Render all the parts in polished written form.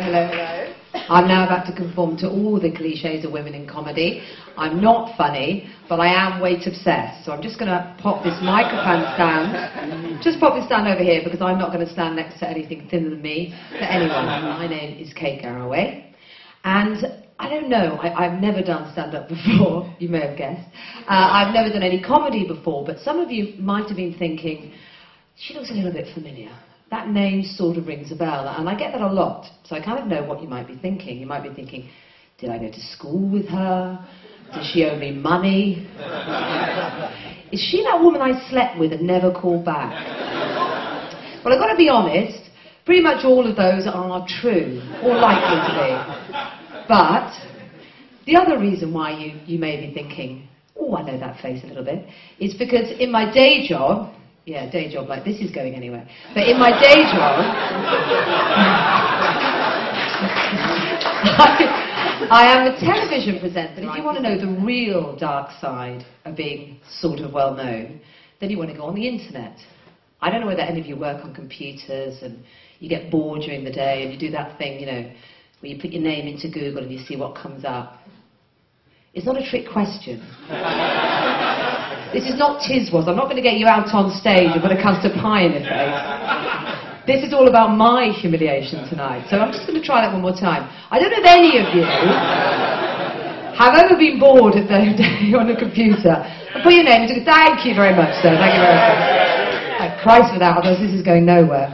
hello, hello. I'm now about to conform to all the cliches of women in comedy. I'm not funny, but I am weight obsessed. So I'm just going to pop this microphone stand, just pop this down over here because I'm not going to stand next to anything thinner than me for anyone. My name is Kate Garraway. And I don't know, I've never done stand-up before, you may have guessed. I've never done any comedy before, but some of you might have been thinking, she looks a little bit familiar. That name sort of rings a bell, and I get that a lot, so I kind of know what you might be thinking. You might be thinking, did I go to school with her? Does she owe me money? Is she that woman I slept with and never called back? Well, I've got to be honest, pretty much all of those are true, or likely to be. But the other reason why you may be thinking, oh, I know that face a little bit, is because in my day job, yeah, day job like this is going anywhere. But in my day job, I am a television presenter. If you want to know the real dark side of being sort of well known, then you want to go on the internet. I don't know whether any of you work on computers and you get bored during the day and you do that thing, you know, where you put your name into Google and you see what comes up. It's not a trick question. This is not Tiswas. I'm not going to get you out on stage and put a custard pie in your face. This is all about my humiliation tonight. So I'm just going to try that one more time. I don't know if any of you have ever been bored at the day on a computer and put your name into thank you very much, sir. Thank you very much. Thank Christ for that, otherwise this is going nowhere.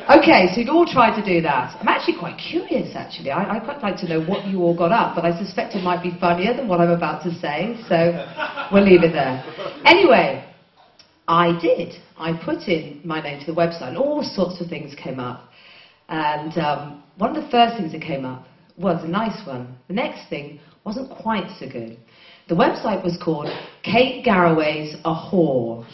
Okay, so you'd all try to do that. I'm actually quite curious, actually. I'd quite like to know what you all got up, but I suspect it might be funnier than what I'm about to say, so we'll leave it there. Anyway, I did. I put in my name to the website, and all sorts of things came up. And one of the first things that came up was a nice one. The next thing wasn't quite so good. The website was called Kate Garraway's A Whore.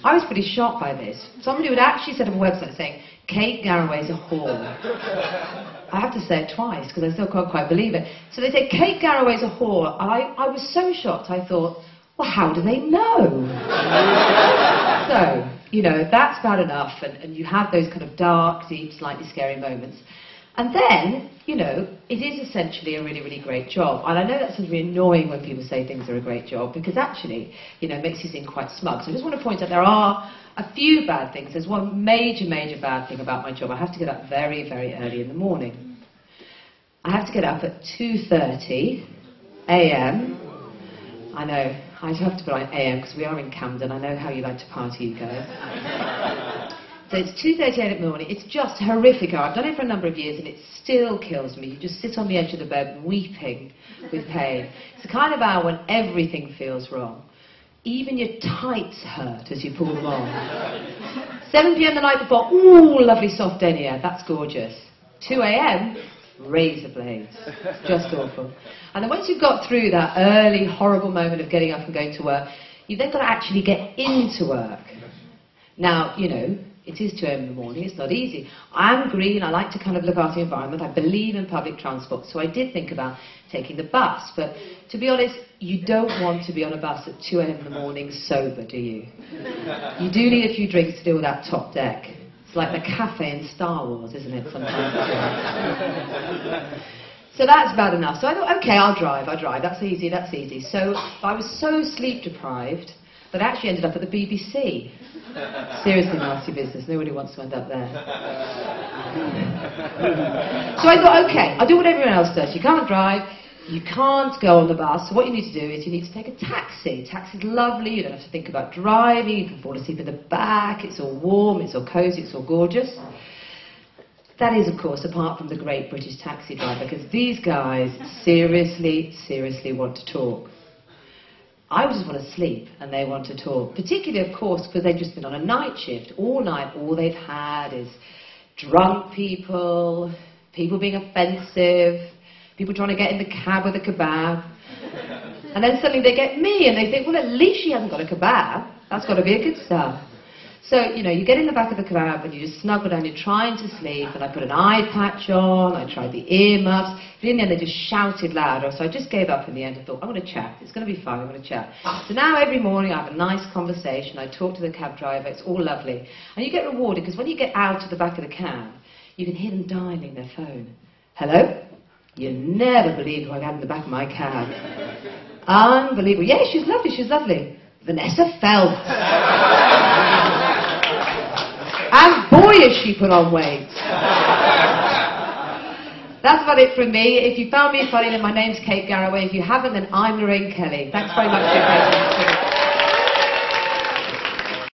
I was pretty shocked by this. Somebody would actually set up a website saying, Kate Garraway's a whore. I have to say it twice, because I still can't quite believe it. So they say, Kate Garraway's a whore. I was so shocked, I thought, well, how do they know? So, you know, that's bad enough, and you have those kind of dark, deep, slightly scary moments. And then, you know, it is essentially a really, really great job. And I know that sounds really annoying when people say things are a great job, because actually, you know, it makes you seem quite smug. So I just want to point out there are a few bad things. There's one major, major bad thing about my job. I have to get up very, very early in the morning. I have to get up at 2:30 a.m. I know, I have to put on a.m. because we are in Camden. I know how you like to party, you guys. So it's 2:30 a.m. in the morning. It's just horrific. I've done it for a number of years and it still kills me. You just sit on the edge of the bed weeping with pain. It's the kind of hour when everything feels wrong. Even your tights hurt as you pull them on. 7 p.m. the night before, ooh, lovely soft denier. That's gorgeous. 2 a.m., razor blades. Just awful. And then once you've got through that early, horrible moment of getting up and going to work, you've then got to actually get into work. Now, you know, it is 2 a.m. in the morning, it's not easy. I'm green, I like to kind of look after the environment, I believe in public transport, so I did think about taking the bus, but to be honest, you don't want to be on a bus at 2 a.m. in the morning sober, do you? You do need a few drinks to deal with that top deck. It's like the cafe in Star Wars, isn't it, sometimes? So that's bad enough. So I thought, okay, I'll drive, that's easy, that's easy. So I was so sleep deprived that I actually ended up at the BBC. Seriously nasty business, nobody wants to end up there. So I thought, okay, I'll do what everyone else does. You can't drive, you can't go on the bus, so what you need to do is you need to take a taxi. Taxi's lovely, you don't have to think about driving, you can fall asleep in the back, it's all warm, it's all cosy, it's all gorgeous. That is, of course, apart from the great British taxi driver, because these guys seriously, seriously want to talk. I just want to sleep, and they want to talk. Particularly, of course, because they've just been on a night shift. All night, all they've had is drunk people, people being offensive, people trying to get in the cab with a kebab. And then suddenly they get me, and they think, well, at least she hasn't got a kebab. That's got to be a good start. So, you know, you get in the back of the cab and you just snuggle down, you're trying to sleep, and I put an eye patch on, I tried the earmuffs, but in the end they just shouted louder, so I just gave up in the end. I thought, I'm going to chat, it's going to be fun, I'm going to chat. So now every morning I have a nice conversation, I talk to the cab driver, it's all lovely. And you get rewarded, because when you get out of the back of the cab, you can hear them dialing their phone. Hello? You never believe who I had in the back of my cab. Unbelievable. Yeah, she's lovely, she's lovely. Vanessa Phelps. And boy, has she put on weight. That's about it from me. If you found me funny, then my name's Kate Garraway. If you haven't, then I'm Lorraine Kelly. Thanks very much for your attention.